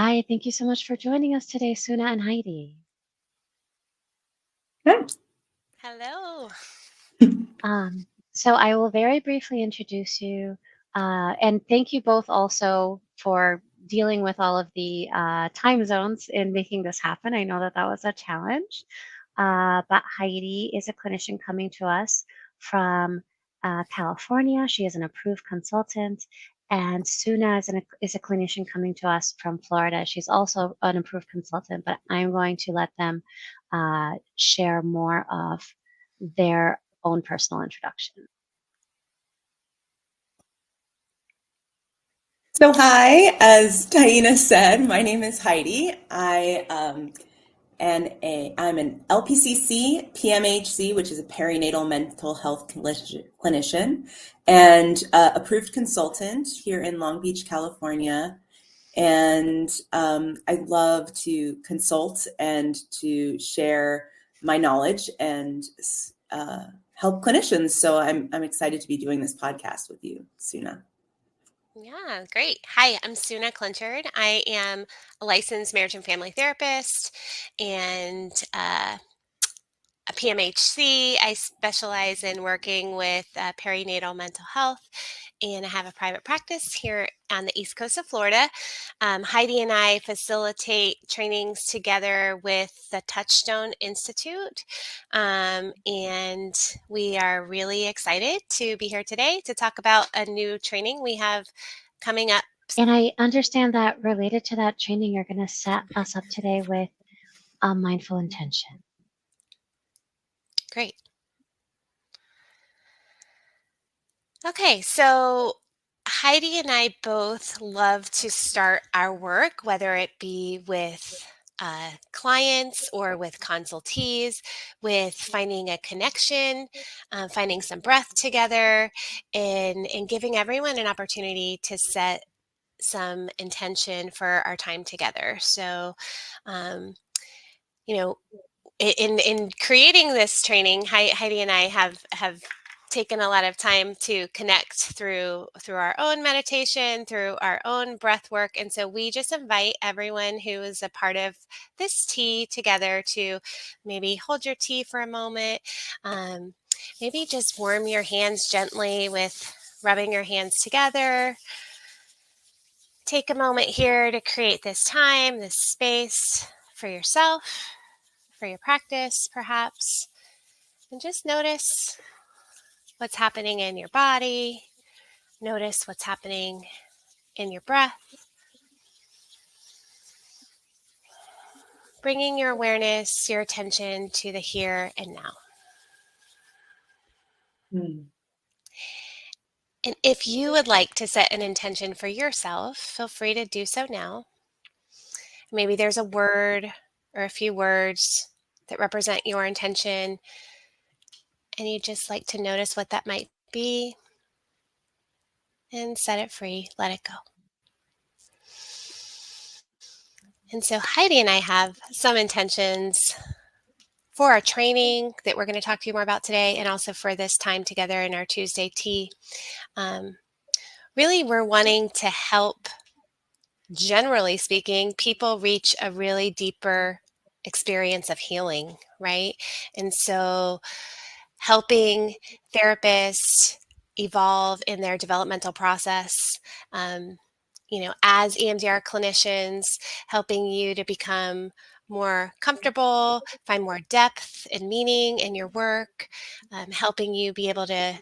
Hi, thank you so much for joining us today, Suna and Heidi. Hello. So I will very briefly introduce you, and thank you both also for dealing with all of the time zones in making this happen. I know that that was a challenge, but Heidi is a clinician coming to us from California. She is an approved consultant, and Suna is a clinician coming to us from Florida. She's also an approved consultant, but I'm going to let them share more of their own personal introduction. So hi, as Diana said, my name is Heidi. I'm an LPCC, PMHC, which is a perinatal mental health clinician, and approved consultant here in Long Beach, California. And I love to consult and to share my knowledge and help clinicians. So I'm excited to be doing this podcast with you, Suna. Yeah, great. Hi, I'm Suna Clinchard. I am a licensed marriage and family therapist and a PMHC. I specialize in working with perinatal mental health, and I have a private practice here on the East Coast of Florida. Heidi and I facilitate trainings together with the Touchstone Institute, and we are really excited to be here today to talk about a new training we have coming up. And I understand that related to that training, you're going to set us up today with a mindful intention. Great. Okay, so Heidi and I both love to start our work, whether it be with clients or with consultees, with finding a connection, finding some breath together, and giving everyone an opportunity to set some intention for our time together. So, um, you know, in creating this training, Heidi and I have taken a lot of time to connect through our own meditation, through our own breath work, and so we just invite everyone who is a part of this tea together to maybe hold your tea for a moment, maybe just warm your hands gently with rubbing your hands together. Take a moment here to create this time, this space for yourself, for your practice, perhaps, and just notice what's happening in your body. Notice what's happening in your breath. Bringing your awareness, your attention to the here and now. And if you would like to set an intention for yourself, feel free to do so now. Maybe there's a word or a few words that represent your intention, and you'd just like to notice what that might be and set it free, let it go. And so Heidi and I have some intentions for our training that we're going to talk to you more about today, and also for this time together in our Tuesday tea. Really, we're wanting to help, generally speaking, people reach a really deeper experience of healing, right? And so helping therapists evolve in their developmental process, as EMDR clinicians, helping you to become more comfortable, find more depth and meaning in your work, helping you be able to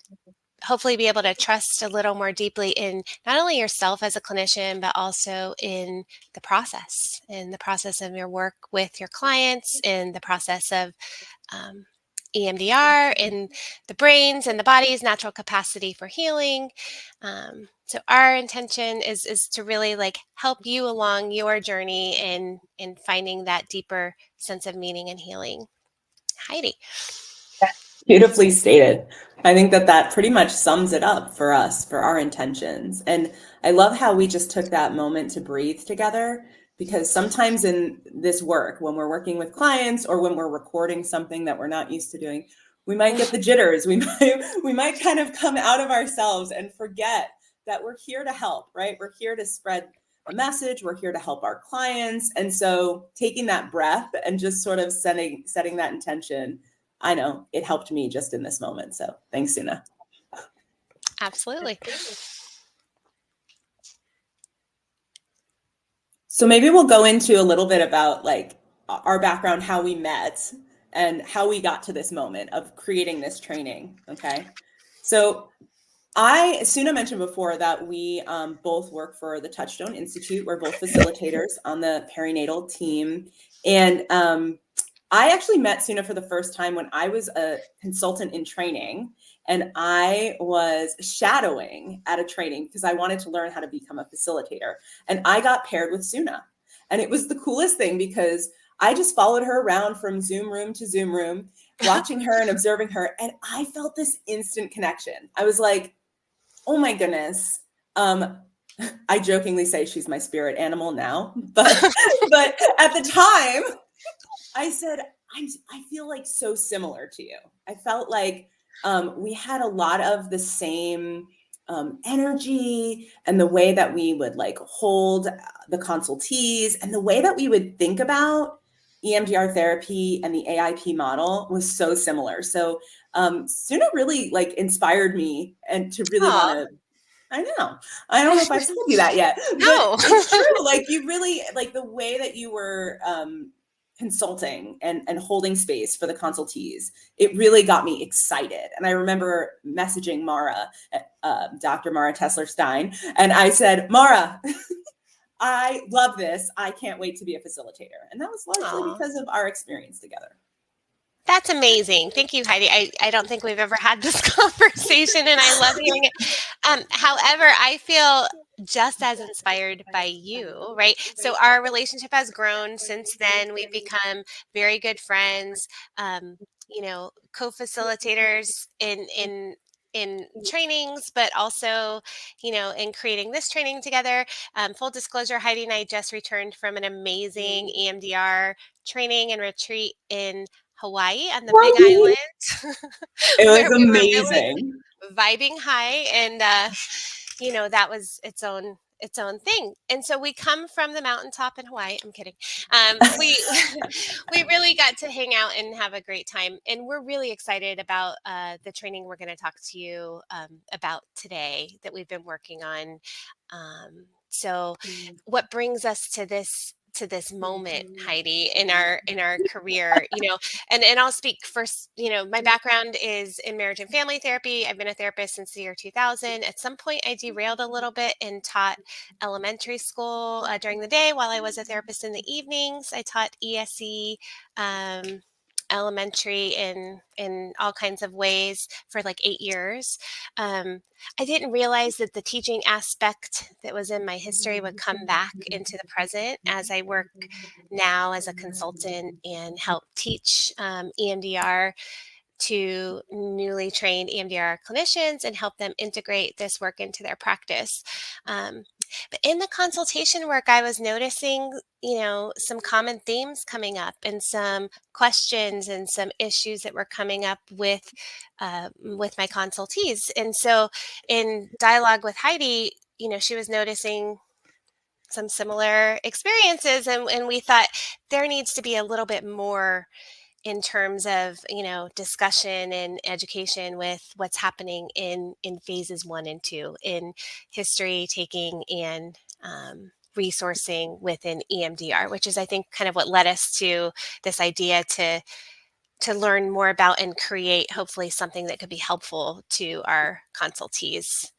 hopefully be able to trust a little more deeply in not only yourself as a clinician, but also in the process of your work with your clients, in the process of EMDR, in the brain's and the body's natural capacity for healing. So our intention is to really help you along your journey in finding that deeper sense of meaning and healing. Heidi. Beautifully stated. I think that pretty much sums it up for us, for our intentions. And I love how we just took that moment to breathe together, because sometimes in this work, when we're working with clients or when we're recording something that we're not used to doing, we might get the jitters. We might kind of come out of ourselves and forget that we're here to help, right? We're here to spread a message. We're here to help our clients. And so taking that breath and just sort of setting that intention, I know it helped me just in this moment. So thanks, Suna. Absolutely. So maybe we'll go into a little bit about like our background, how we met, and how we got to this moment of creating this training. Okay. So Suna mentioned before that we both work for the Touchstone Institute. We're both facilitators on the perinatal team. And I actually met Suna for the first time when I was a consultant in training, and I was shadowing at a training because I wanted to learn how to become a facilitator. And I got paired with Suna. And it was the coolest thing because I just followed her around from Zoom room to Zoom room, watching her and observing her. And I felt this instant connection. I was like, oh my goodness. I jokingly say she's my spirit animal now, but at the time I said, I feel like so similar to you. I felt like we had a lot of the same energy, and the way that we would like hold the consultees and the way that we would think about EMDR therapy and the AIP model was so similar. So Suna really like inspired me and to really want to, I don't know if I've told you that yet, No. but it's true. Like you really, like the way that you were consulting and holding space for the consultees, it really got me excited. And I remember messaging Mara, Dr. Mara Tessler-Stein, and I said, Mara, I love this. I can't wait to be a facilitator. And that was largely because of our experience together. That's amazing. Thank you, Heidi. I don't think we've ever had this conversation, and I love hearing it. However, I feel just as inspired by you, right? So our relationship has grown since then. We've become very good friends, co-facilitators in trainings, but also, in creating this training together. Full disclosure, Heidi and I just returned from an amazing EMDR training and retreat in Hawaii on the Big Island. It was where we were amazing. really vibing high, and that was its own thing. And so we come from the mountaintop in Hawaii. I'm kidding. We we really got to hang out and have a great time, and we're really excited about the training we're going to talk to you about today that we've been working on. So what brings us to this moment, Heidi, in our career, and I'll speak first. My background is in marriage and family therapy. I've been a therapist since the year 2000. At some point, I derailed a little bit and taught elementary school during the day while I was a therapist in the evenings. I taught ESE, elementary in all kinds of ways for like 8 years. I didn't realize that the teaching aspect that was in my history would come back into the present as I work now as a consultant and help teach EMDR to newly trained EMDR clinicians and help them integrate this work into their practice. But in the consultation work, I was noticing, some common themes coming up and some questions and some issues that were coming up with my consultees. And so in dialogue with Heidi, she was noticing some similar experiences, and we thought there needs to be a little bit more in terms of, discussion and education with what's happening in phases 1 and 2 in history taking and resourcing within EMDR, which is, I think, kind of what led us to this idea to learn more about and create, hopefully, something that could be helpful to our consultees.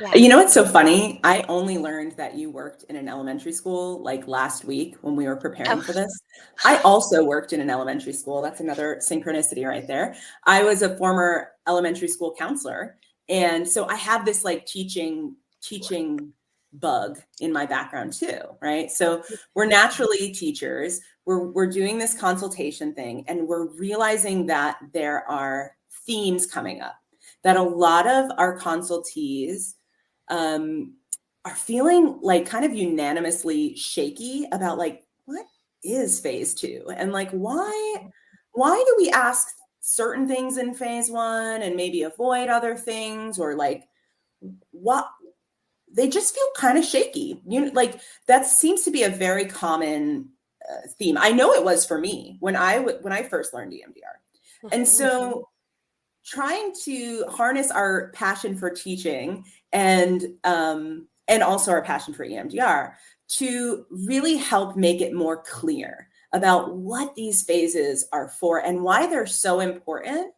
Yeah. You know what's so funny? I only learned that you worked in an elementary school like last week when we were preparing for this. I also worked in an elementary school. That's another synchronicity right there. I was a former elementary school counselor. And so I have this like teaching bug in my background too, right? So we're naturally teachers. We're doing this consultation thing, and we're realizing that there are themes coming up, that a lot of our consultees are feeling like kind of unanimously shaky about like, what is phase 2? And like, why do we ask certain things in phase 1 and maybe avoid other things? Or like, what they just feel kind of shaky. Like that seems to be a very common theme. I know it was for me when I first learned EMDR. And so trying to harness our passion for teaching and also our passion for EMDR to really help make it more clear about what these phases are for and why they're so important.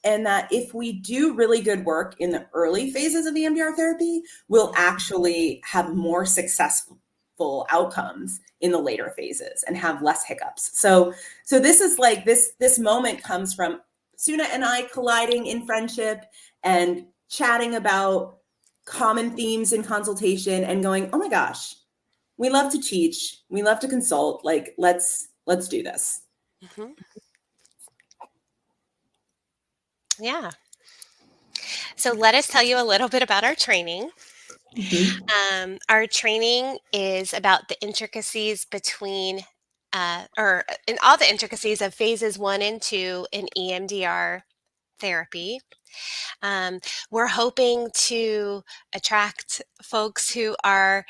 And that if we do really good work in the early phases of EMDR therapy, we'll actually have more successful outcomes in the later phases and have less hiccups. So this is like this moment comes from Suna and I colliding in friendship and chatting about common themes in consultation and going, oh my gosh, we love to teach, we love to consult, like let's do this. Yeah. So let us tell you a little bit about our training. Our training is about the intricacies between, in all the intricacies of phases 1 and 2 in EMDR therapy. We're hoping to attract folks who are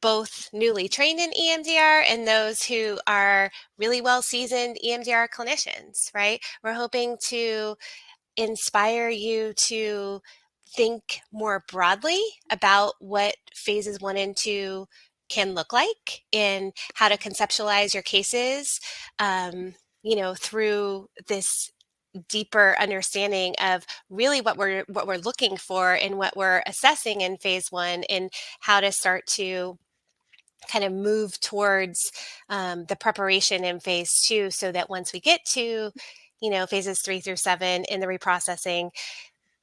both newly trained in EMDR and those who are really well-seasoned EMDR clinicians, right? We're hoping to inspire you to think more broadly about what phases 1 and 2 can look like and how to conceptualize your cases, through this deeper understanding of really what we're looking for and what we're assessing in phase 1 and how to start to kind of move towards the preparation in phase 2 so that once we get to phases 3 through 7 in the reprocessing,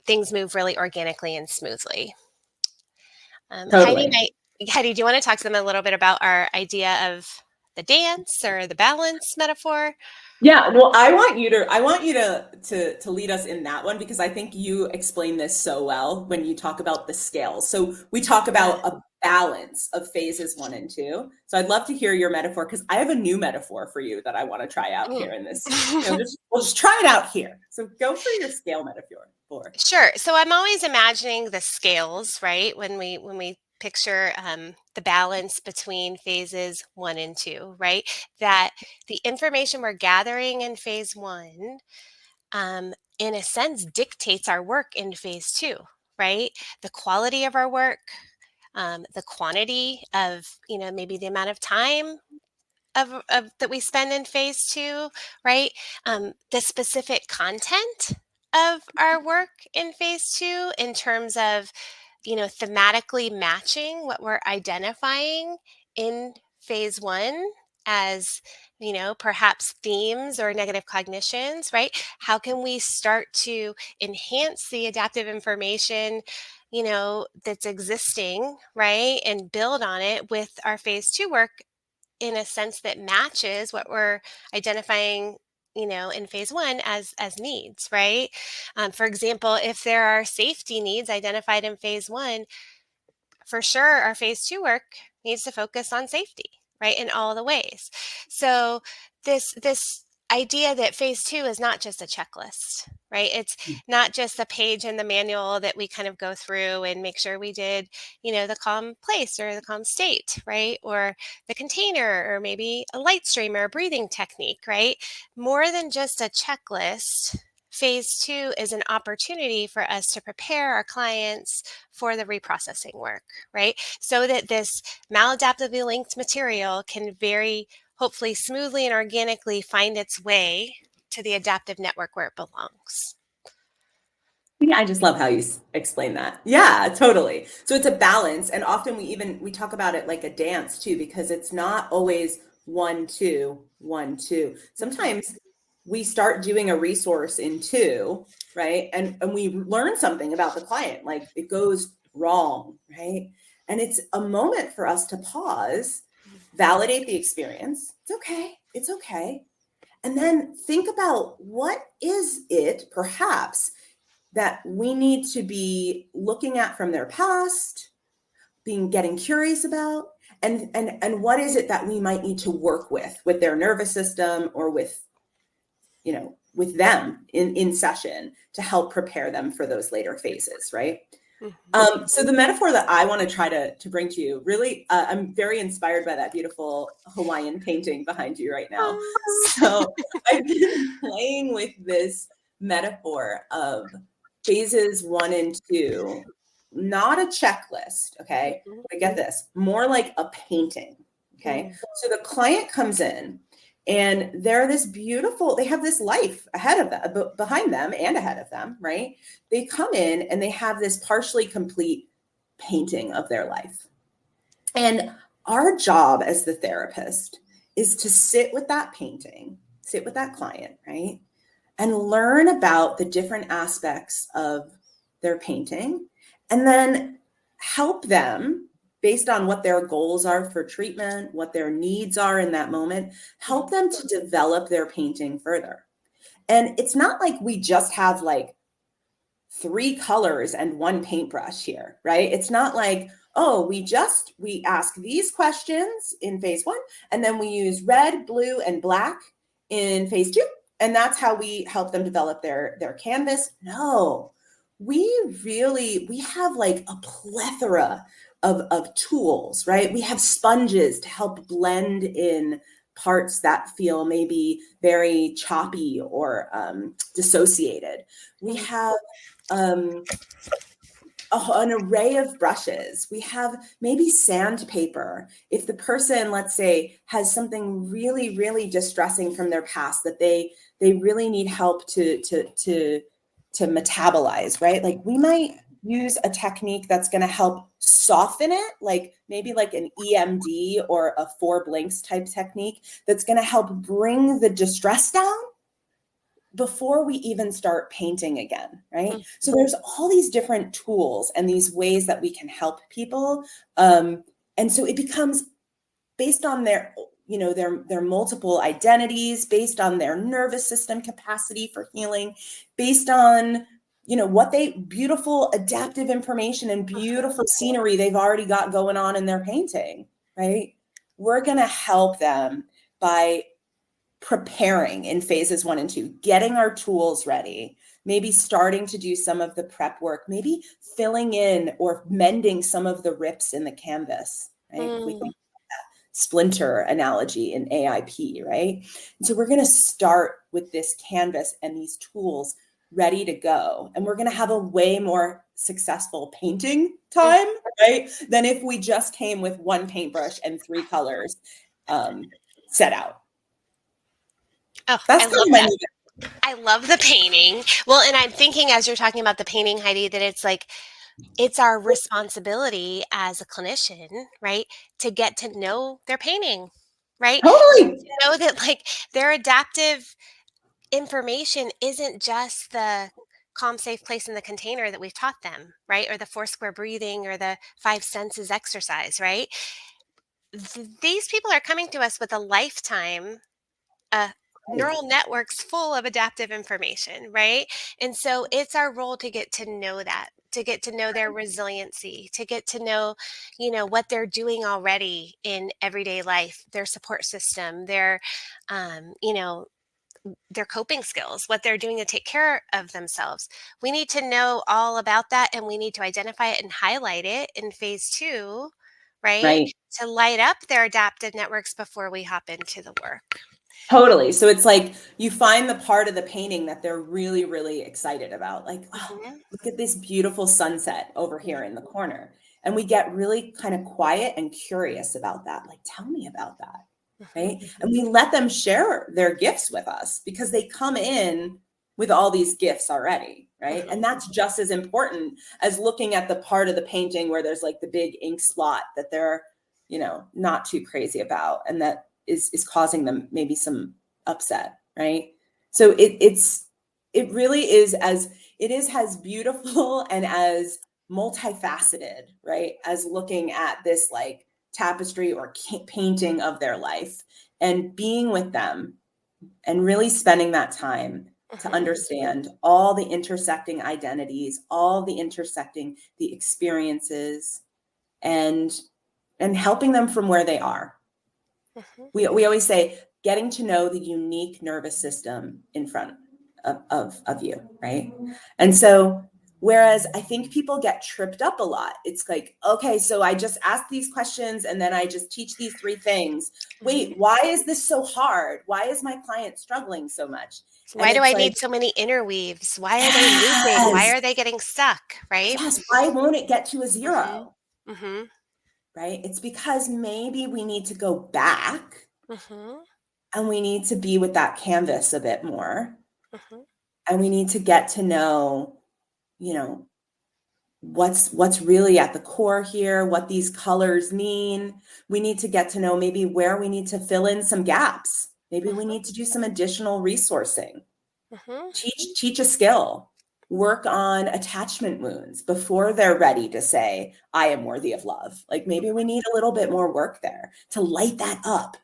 things move really organically and smoothly. Totally. Heidi, do you want to talk to them a little bit about our idea of the dance or the balance metaphor? Yeah, well, I want you to lead us in that one because I think you explain this so well when you talk about the scales. So we talk about a balance of phases 1 and 2. So I'd love to hear your metaphor because I have a new metaphor for you that I want to try out here in this. We'll just try it out here. So go for your scale metaphor. Sure. So I'm always imagining the scales, right? When we picture the balance between phases 1 and 2, right? That the information we're gathering in phase 1, in a sense, dictates our work in phase 2, right? The quality of our work, the quantity of, maybe the amount of time of that we spend in phase 2, right? The specific content of our work in phase 2 in terms of thematically matching what we're identifying in phase 1 as, perhaps themes or negative cognitions, right? How can we start to enhance the adaptive information, that's existing, right? And build on it with our phase 2 work in a sense that matches what we're identifying in phase 1 as needs, right? For example, if there are safety needs identified in phase 1, for sure our phase 2 work needs to focus on safety, right, in all the ways. So this idea that phase 2 is not just a checklist, right? It's not just a page in the manual that we kind of go through and make sure we did, the calm place or the calm state, right? Or the container, or maybe a light stream or a breathing technique, right? More than just a checklist, phase 2 is an opportunity for us to prepare our clients for the reprocessing work, right? So that this maladaptively linked material can very hopefully smoothly and organically find its way to the adaptive network where it belongs. Yeah, I just love how you explain that. Yeah, totally. So it's a balance. And often we talk about it like a dance too, because it's not always 1, 2, 1, 2. Sometimes we start doing a resource in 2, right? And we learn something about the client, like it goes wrong, right? And it's a moment for us to pause, validate the experience. It's okay. And then think about what is it perhaps that we need to be looking at from their past, getting curious about, and what is it that we might need to work with their nervous system or with them in session to help prepare them for those later phases, right? So the metaphor that I want to try to bring to you, really, I'm very inspired by that beautiful Hawaiian painting behind you right now. So I've been playing with this metaphor of phases 1 and 2, not a checklist, okay? But get this, more like a painting, okay? So the client comes in and they're this beautiful, they have this life ahead of them, behind them and ahead of them, right? They come in and they have this partially complete painting of their life. And our job as the therapist is to sit with that painting, sit with that client, right? And learn about the different aspects of their painting, and then help them based on what their goals are for treatment, what their needs are in that moment, help them to develop their painting further. And it's not like we just have like 3 colors and 1 paintbrush here, right? It's not like, oh, we ask these questions in phase 1, and then we use red, blue, and black in phase 2, and that's how we help them develop their canvas. No, we have like a plethora of tools, right? We have sponges to help blend in parts that feel maybe very choppy or dissociated. We have an array of brushes. We have maybe sandpaper. If the person, let's say, has something really, really distressing from their past that they really need help to metabolize, right? Like we might use a technique that's going to help soften it, like maybe like an EMD or a 4 blinks type technique that's going to help bring the distress down before we even start painting again, right? So there's all these different tools and these ways that we can help people. And so it becomes based on their, their multiple identities, based on their nervous system capacity for healing, based on, what beautiful adaptive information and beautiful scenery they've already got going on in their painting, right? We're going to help them by preparing in phases 1 and 2, getting our tools ready, maybe starting to do some of the prep work, maybe filling in or mending some of the rips in the canvas, right? If we think about that splinter analogy in AIP, right? And so we're going to start with this canvas and these tools ready to go. And we're going to have a way more successful painting time, right? Than if we just came with 1 paintbrush and 3 colors set out. Oh, That's I love that. I love the painting. Well, and I'm thinking as you're talking about the painting, Heidi, that it's our responsibility as a clinician, right, to get to know their painting, right? Totally. To know that like their adaptive information isn't just the calm, safe place in the container that we've taught them, right? Or the 4 square breathing or the 5 senses exercise, right? These people are coming to us with a lifetime neural networks full of adaptive information, right? And so it's our role to get to know that, to get to know their resiliency, to get to know, what they're doing already in everyday life, their support system, their coping skills, what they're doing to take care of themselves. We need to know all about that, and we need to identify it and highlight it in phase 2, right? Right. To light up their adaptive networks before we hop into the work. Totally. So it's like you find the part of the painting that they're really, really excited about. Like, oh, look at this beautiful sunset over here in the corner. And we get really kind of quiet and curious about that. Like, tell me about that. Right. And we let them share their gifts with us because they come in with all these gifts already. Right. And that's just as important as looking at the part of the painting where there's like the big ink spot that they're, not too crazy about. And that is causing them maybe some upset, right? So it really is as beautiful and as multifaceted, right? As looking at this like tapestry or painting of their life and being with them and really spending that time to understand all the intersecting identities, all the intersecting the experiences, and helping them from where they are. We always say getting to know the unique nervous system in front of you, right? And so Whereas I think people get tripped up a lot. It's like, okay, so I just ask these questions and then I just teach these 3 things. Wait, why is this so hard? Why is my client struggling so much? Why do I need so many interweaves? Why are they looping? Why are they getting stuck, right? Yes, why won't it get to a 0? Mm-hmm. Right? It's because maybe we need to go back Mm-hmm. and we need to be with that canvas a bit more. Mm-hmm. And we need to get to know, you know, what's really at the core here, what these colors mean. We need to get to know maybe where we need to fill in some gaps. Maybe we need to do some additional resourcing. Mm-hmm. Teach a skill. Work on attachment wounds before they're ready to say, I am worthy of love. Like maybe we need a little bit more work there to light that up.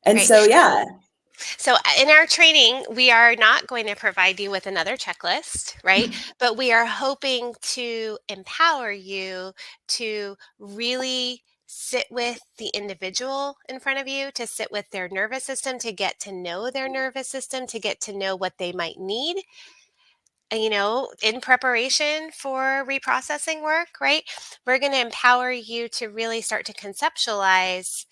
And Right. so, yeah. So in our training, we are not going to provide you with another checklist, right? But we are hoping to empower you to really sit with the individual in front of you, to sit with their nervous system, to get to know their nervous system, to get to know what they might need, you know, in preparation for reprocessing work, right? We're going to empower you to really start to conceptualize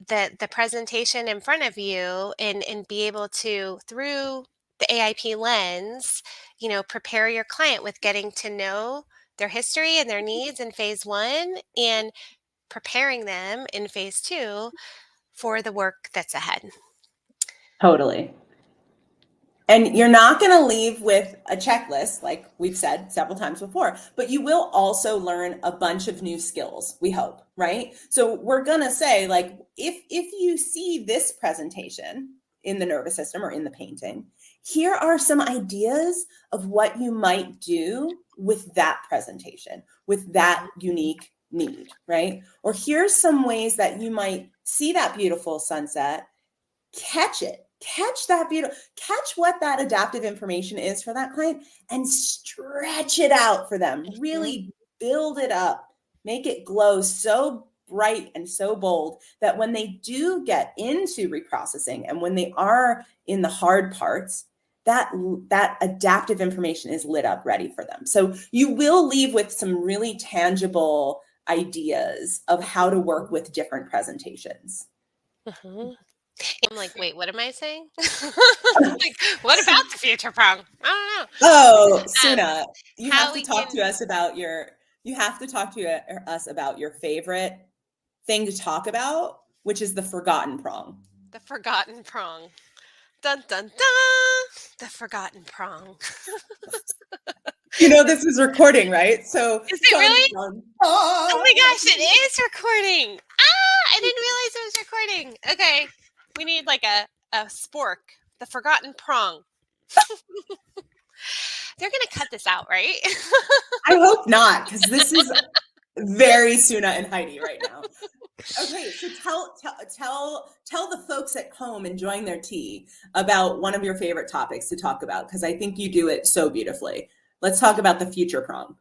the presentation in front of you and be able to, through the AIP lens, you know, prepare your client with getting to know their history and their needs in phase 1 and preparing them in phase 2 for the work that's ahead. Totally. And you're not going to leave with a checklist, like we've said several times before, but you will also learn a bunch of new skills, we hope, right? So we're going to say, like, if you see this presentation in the nervous system or in the painting, here are some ideas of what you might do with that presentation, with that unique need, right? Or here's some ways that you might see that beautiful sunset, catch it. Catch what that adaptive information is for that client and stretch it out for them. Really build it up, make it glow so bright and so bold that when they do get into reprocessing and when they are in the hard parts, that adaptive information is lit up ready for them. So you will leave with some really tangible ideas of how to work with different presentations. I'm like, wait, what am I saying? Like, what about the future prong? I don't know. Oh, Suna, you how have to we talk can- to us about your favorite thing to talk about, which is the forgotten prong. The forgotten prong. Dun dun dun. The forgotten prong. You know this is recording, right? So Is it really? dun. Oh my gosh, it is recording. Ah, I didn't realize it was recording. Okay. We need like a spork. The forgotten prong. They're gonna cut this out, right? I hope not, because this is very Suna and Heidi right now. Okay, so tell the folks at home enjoying their tea about one of your favorite topics to talk about, because I think you do it so beautifully. Let's talk about the future prong.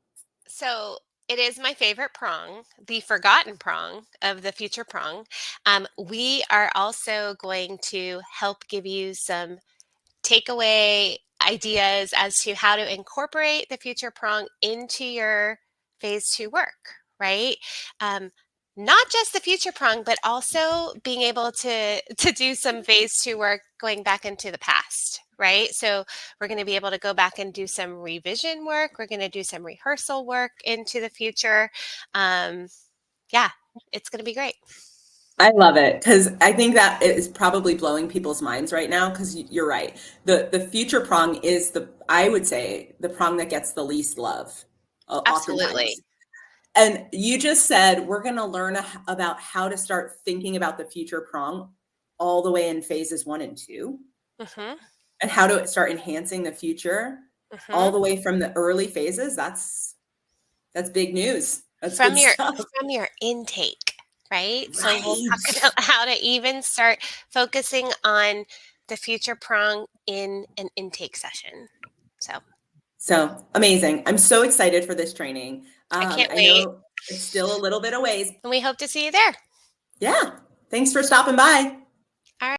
So it is my favorite prong, the forgotten prong of the future prong. We are also going to help give you some takeaway ideas as to how to incorporate the future prong into your phase 2 work, right? Not just the future prong, but also being able to do some phase 2 work going back into the past, right? So we're going to be able to go back and do some revision work. We're going to do some rehearsal work into the future. Yeah, it's going to be great. I love it, because I think that is probably blowing people's minds right now, because you're right. The future prong is I would say, the prong that gets the least love. Absolutely. Oftentimes. And you just said we're going to learn about how to start thinking about the future prong all the way in phases 1 and 2, and how to start enhancing the future all the way from the early phases. That's big news. That's from good stuff. From your intake, right? So we'll talk about how to even start focusing on the future prong in an intake session. So amazing. I'm so excited for this training. I can't wait. Know it's still a little bit of ways. And we hope to see you there. Yeah. Thanks for stopping by.